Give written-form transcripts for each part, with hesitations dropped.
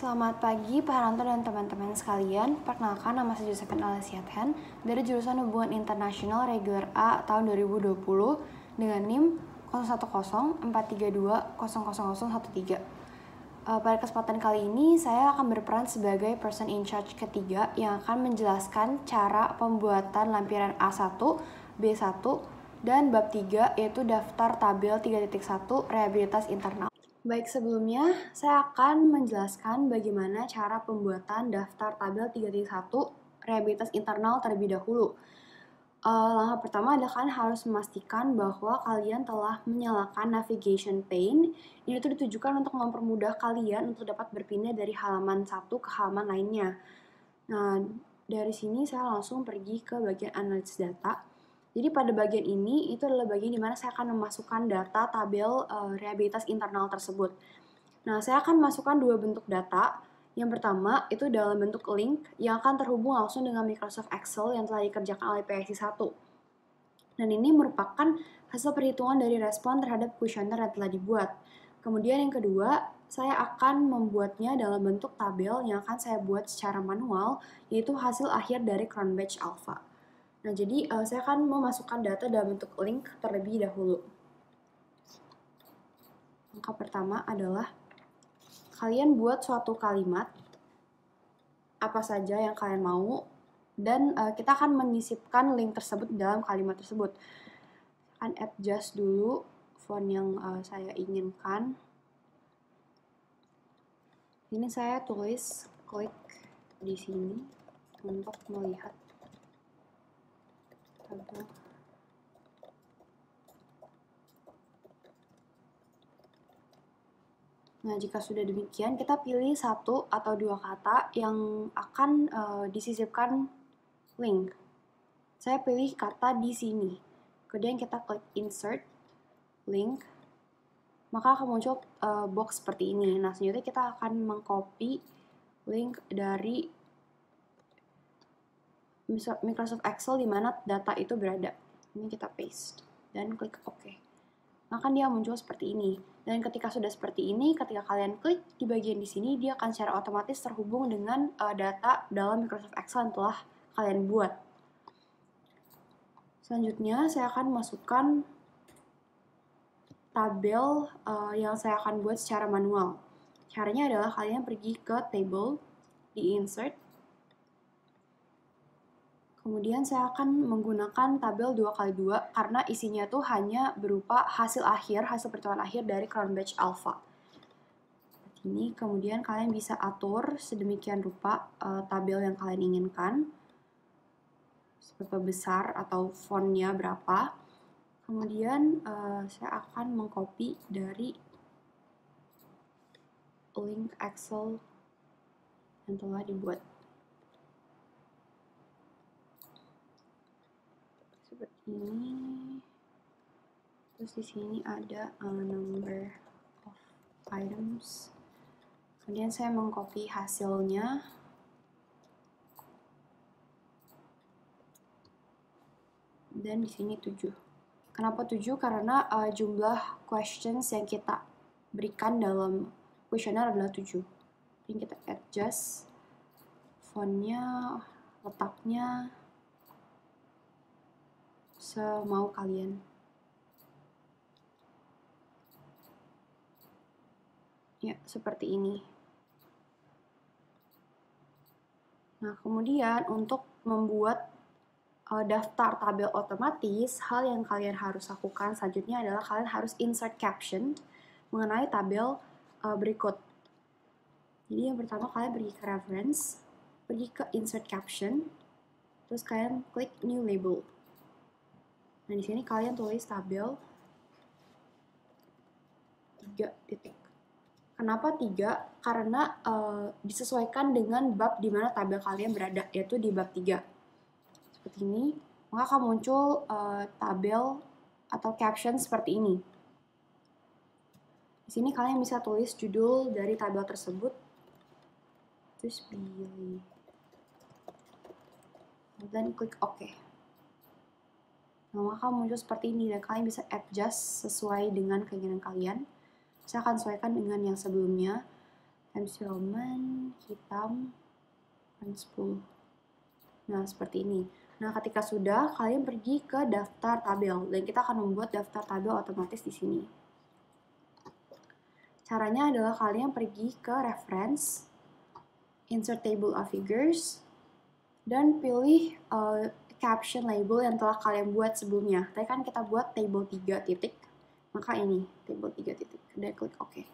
Selamat pagi Pak Haranto dan teman-teman sekalian. Perkenalkan, nama saya Josephine Alesiathan dari jurusan Hubungan Internasional Reguler A tahun 2020 dengan NIM 010432000013. Pada kesempatan kali ini saya akan berperan sebagai person in charge ketiga yang akan menjelaskan cara pembuatan lampiran A1, B1, dan bab 3 yaitu daftar tabel 3.1 rehabilitas internal. Baik, sebelumnya saya akan menjelaskan bagaimana cara pembuatan daftar tabel 3.1 rehabilitas internal terlebih dahulu. Langkah pertama adalah kalian harus memastikan bahwa kalian telah menyalakan navigation pane. Ini tuh ditujukan untuk mempermudah kalian untuk dapat berpindah dari halaman satu ke halaman lainnya. Nah, dari sini saya langsung pergi ke bagian analisis data. Jadi pada bagian ini, itu adalah bagian di mana saya akan memasukkan data tabel rehabilitas internal tersebut. Nah, saya akan masukkan dua bentuk data. Yang pertama, itu dalam bentuk link yang akan terhubung langsung dengan Microsoft Excel yang telah dikerjakan oleh PSI 1. Dan ini merupakan hasil perhitungan dari respon terhadap kuesioner yang telah dibuat. Kemudian yang kedua, saya akan membuatnya dalam bentuk tabel yang akan saya buat secara manual, yaitu hasil akhir dari Cronbach Alpha. Nah, jadi saya akan memasukkan data dalam bentuk link terlebih dahulu. Langkah pertama adalah kalian buat suatu kalimat, apa saja yang kalian mau, dan kita akan menyisipkan link tersebut dalam kalimat tersebut. Akan adjust dulu font yang saya inginkan. Ini saya tulis klik di sini untuk melihat tabel. Nah, jika sudah demikian, kita pilih satu atau dua kata yang akan disisipkan link. Saya pilih kata di sini. Kemudian kita klik insert, link, maka akan muncul box seperti ini. Nah, selanjutnya kita akan mengcopy link dari Microsoft Excel di mana data itu berada. Ini kita paste dan klik OK. Maka dia muncul seperti ini. Dan ketika sudah seperti ini, ketika kalian klik di bagian di sini, dia akan secara otomatis terhubung dengan data dalam Microsoft Excel yang telah kalian buat. Selanjutnya, saya akan masukkan tabel yang saya akan buat secara manual. Caranya adalah kalian pergi ke table, di insert, kemudian saya akan menggunakan tabel 2x2 karena isinya tuh hanya berupa hasil perhitungan akhir dari Cronbach Alpha. Ini kemudian kalian bisa atur sedemikian rupa tabel yang kalian inginkan. Seberapa besar atau fontnya berapa. Kemudian saya akan mengcopy dari link Excel yang telah dibuat. Seperti ini. Terus di sini ada number of items. Kemudian saya mengcopy hasilnya. Dan di sini 7. Kenapa 7? Karena jumlah questions yang kita berikan dalam kuesioner adalah 7. Ini kita adjust fontnya, letaknya, semau kalian. Ya, seperti ini. Nah, kemudian untuk membuat daftar tabel otomatis, hal yang kalian harus lakukan selanjutnya adalah kalian harus insert caption mengenai tabel berikut. Jadi yang pertama kalian pergi ke reference, pergi ke insert caption, terus kalian klik new label. Nah, di sini kalian tulis tabel 3 titik. Kenapa 3? Karena disesuaikan dengan bab di mana tabel kalian berada, yaitu di bab 3. Seperti ini, maka akan muncul tabel atau caption seperti ini. Di sini kalian bisa tulis judul dari tabel tersebut, terus pilih, dan klik OK. Nah, maka muncul seperti ini dan kalian bisa adjust sesuai dengan keinginan kalian. Saya akan sesuaikan dengan yang sebelumnya. Times Roman, hitam, kan 10. Nah, seperti ini. Nah, ketika sudah, kalian pergi ke daftar tabel. Dan kita akan membuat daftar tabel otomatis di sini. Caranya adalah kalian pergi ke Reference, Insert Table of Figures, dan pilih caption label yang telah kalian buat sebelumnya. Tadi kan kita buat table 3 titik, maka ini table 3 titik. Dan klik OK.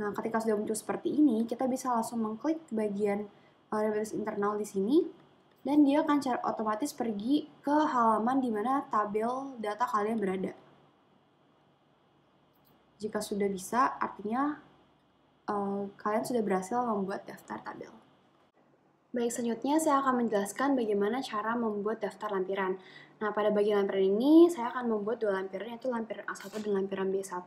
Nah, ketika sudah muncul seperti ini, kita bisa langsung mengklik bagian database internal di sini, dan dia akan secara otomatis pergi ke halaman di mana tabel data kalian berada. Jika sudah bisa, artinya kalian sudah berhasil membuat daftar tabel. Baik, selanjutnya saya akan menjelaskan bagaimana cara membuat daftar lampiran. Nah, pada bagian lampiran ini, saya akan membuat dua lampiran, yaitu lampiran A1 dan lampiran B1,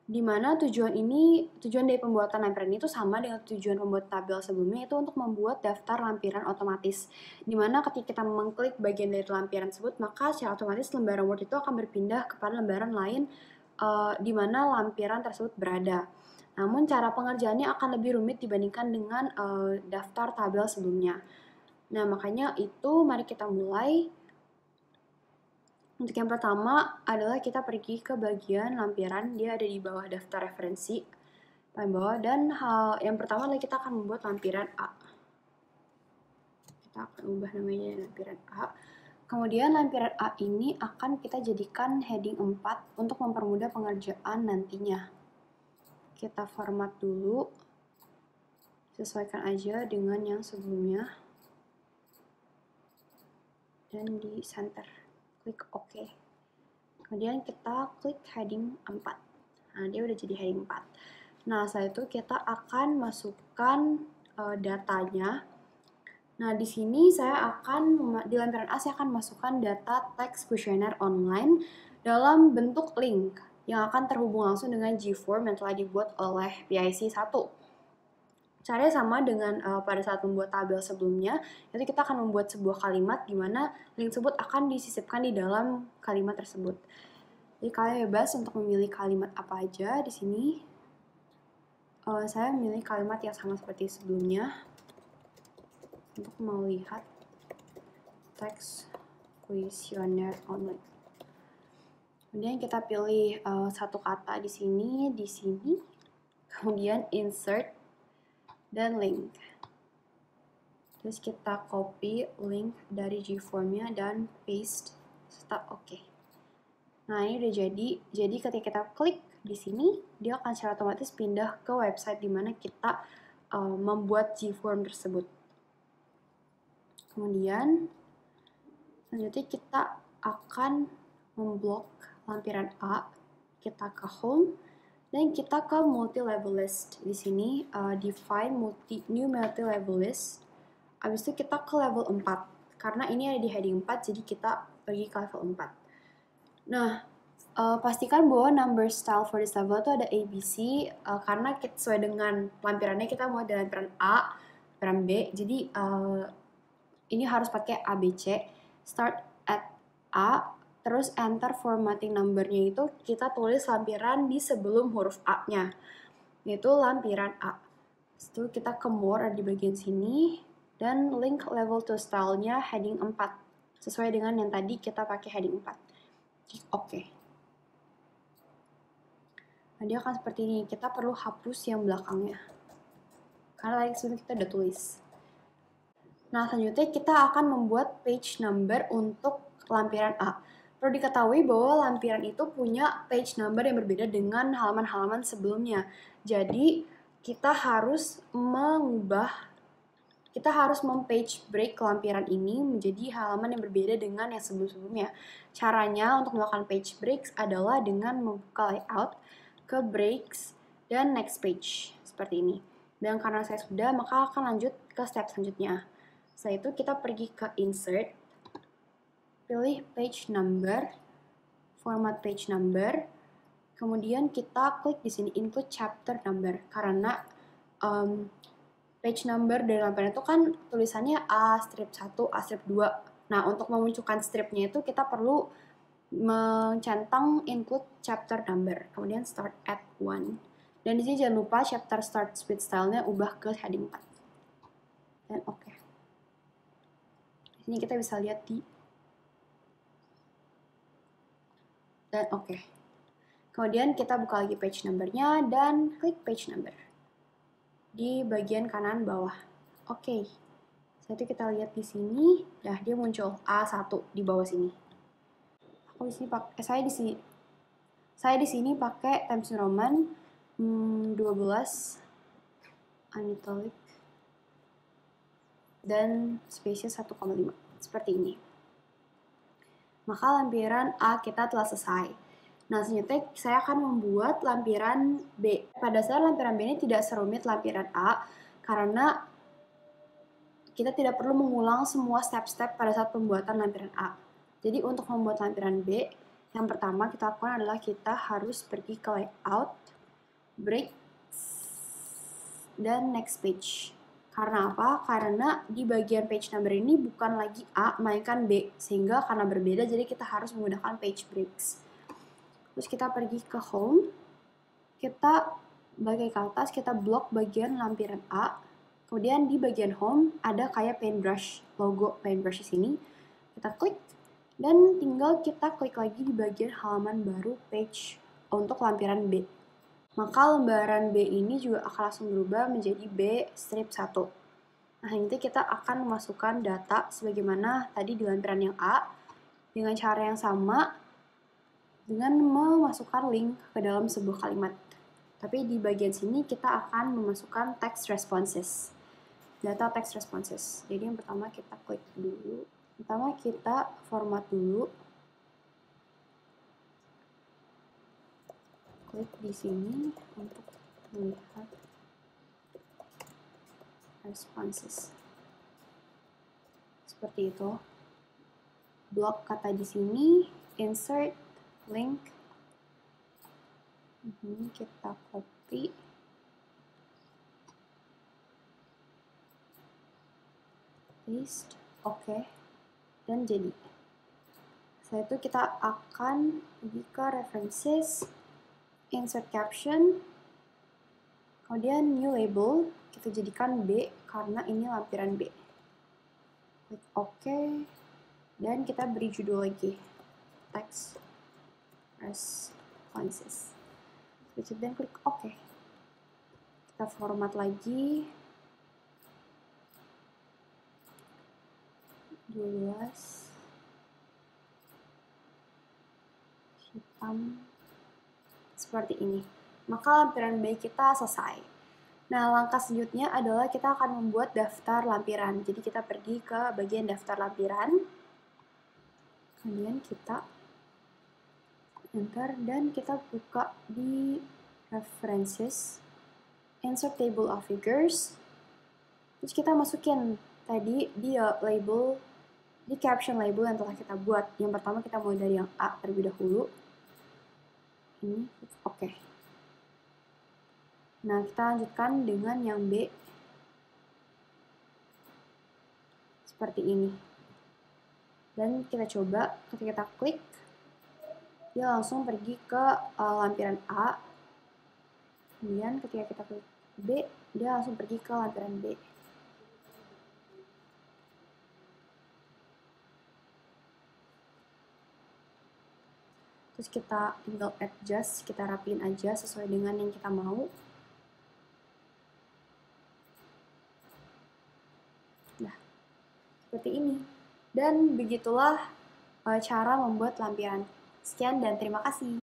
di mana tujuan dari pembuatan lampiran itu sama dengan tujuan pembuat tabel sebelumnya, itu untuk membuat daftar lampiran otomatis. Di mana ketika kita mengklik bagian dari lampiran tersebut, maka secara otomatis lembaran Word itu akan berpindah kepada lembaran lain di mana lampiran tersebut berada. Namun cara pengerjaannya akan lebih rumit dibandingkan dengan daftar tabel sebelumnya. Nah, makanya itu mari kita mulai. Untuk yang pertama adalah kita pergi ke bagian lampiran, dia ada di bawah daftar referensi, paling bawah, dan yang pertama adalah kita akan membuat lampiran A. Kita akan ubah namanya lampiran A. Kemudian lampiran A ini akan kita jadikan heading 4 untuk mempermudah pengerjaan nantinya. Kita format dulu, sesuaikan aja dengan yang sebelumnya, dan di center, klik OK. Kemudian kita klik heading 4. Nah, dia udah jadi heading 4. Nah, setelah itu kita akan masukkan datanya. Nah, di sini di lampiran A saya akan masukkan data teks kuesioner online dalam bentuk link yang akan terhubung langsung dengan Gform yang telah dibuat oleh PIC 1. Caranya sama dengan pada saat membuat tabel sebelumnya, yaitu kita akan membuat sebuah kalimat di mana link tersebut akan disisipkan di dalam kalimat tersebut. Jadi kalian bebas untuk memilih kalimat apa aja di sini. Saya memilih kalimat yang sama seperti sebelumnya untuk melihat teks kuesioner online. Kemudian kita pilih satu kata di sini, kemudian insert dan link. Terus kita copy link dari Gform-nya dan paste serta OK. Nah, ini udah jadi. Jadi ketika kita klik di sini, dia akan secara otomatis pindah ke website di mana kita membuat Gform tersebut. Kemudian selanjutnya kita akan memblok lampiran A, kita ke home, dan kita ke multi-level list. Di sini define new multi-level list. Habis itu kita ke level 4. Karena ini ada di heading 4, jadi kita pergi ke level 4. Nah, pastikan bahwa number style for this level itu ada ABC, karena sesuai dengan lampirannya kita mau dari lampiran A, lampiran B, jadi ini harus pakai ABC, start at A, terus enter formatting number-nya itu kita tulis lampiran di sebelum huruf A-nya, yaitu lampiran A. Setelah itu kita ke more di bagian sini, dan link level to style-nya heading 4, sesuai dengan yang tadi kita pakai heading 4. Oke. Nah, dia akan seperti ini, kita perlu hapus yang belakangnya, karena tadi sebelum kita udah tulis. Nah, selanjutnya kita akan membuat page number untuk lampiran A. Perlu diketahui bahwa lampiran itu punya page number yang berbeda dengan halaman-halaman sebelumnya. Jadi, kita harus mem-page break lampiran ini menjadi halaman yang berbeda dengan yang sebelum-sebelumnya. Caranya untuk melakukan page breaks adalah dengan membuka layout, ke breaks, dan next page. Seperti ini. Dan karena saya sudah, maka akan lanjut ke step selanjutnya. Setelah itu kita pergi ke insert, pilih page number, format page number, kemudian kita klik di sini include chapter number, karena page number dari lampiran itu kan tulisannya A strip 1, A strip 2. Nah, untuk memunculkan stripnya itu kita perlu mencentang include chapter number, kemudian start at 1. Dan di sini jangan lupa chapter start with style-nya ubah ke heading 4. Dan oke. Di sini kita bisa lihat dan oke. Kemudian kita buka lagi page number-nya dan klik page number di bagian kanan bawah. Oke. Setelah itu kita lihat di sini, ya dia muncul A1 di bawah sini. Aku di sini pakai saya di sini pakai Times New Roman 12 unitalic dan spesies 1,5 seperti ini. Maka lampiran A kita telah selesai. Nah, selanjutnya saya akan membuat lampiran B. Pada dasarnya lampiran B ini tidak serumit lampiran A karena kita tidak perlu mengulang semua step-step pada saat pembuatan lampiran A. Jadi untuk membuat lampiran B, yang pertama kita lakukan adalah kita harus pergi ke layout, break, dan next page. Karena apa? Karena di bagian page number ini bukan lagi A, melainkan B. Sehingga karena berbeda, jadi kita harus menggunakan page breaks. Terus kita pergi ke home, kita bagai ke atas, kita blok bagian lampiran A. Kemudian di bagian home ada kayak paintbrush, logo paintbrush di sini. Kita klik, dan tinggal kita klik lagi di bagian halaman baru page untuk lampiran B. Maka lembaran B ini juga akan langsung berubah menjadi B strip 1. Nah, nanti kita akan memasukkan data sebagaimana tadi di lampiran yang A dengan cara yang sama dengan memasukkan link ke dalam sebuah kalimat. Tapi di bagian sini kita akan memasukkan text responses. Data text responses. Jadi yang pertama kita klik dulu. Pertama kita format dulu. Klik di sini untuk melihat responses. Seperti itu. Blok kata di sini, insert, link. Kita copy. Paste. Oke. Dan jadi. Setelah itu kita akan pergi ke references, insert caption, kemudian new label, kita jadikan B karena ini lampiran B. Klik OK, dan kita beri judul lagi, text responses. Dan klik OK. Kita format lagi, 12, hitam, seperti ini. Maka lampiran B kita selesai. Nah, langkah selanjutnya adalah kita akan membuat daftar lampiran. Jadi kita pergi ke bagian daftar lampiran. Kemudian kita enter dan kita buka di references, insert table of figures. Terus kita masukin tadi di label, di caption label yang telah kita buat. Yang pertama kita mulai dari yang A terlebih dahulu. Ini oke. Nah, kita lanjutkan dengan yang B. Seperti ini. Dan kita coba, ketika kita klik, dia langsung pergi ke lampiran A. Kemudian ketika kita klik B, dia langsung pergi ke lampiran B. Terus kita tinggal adjust, kita rapiin aja sesuai dengan yang kita mau. Nah, seperti ini. Dan begitulah cara membuat lampiran. Sekian dan terima kasih.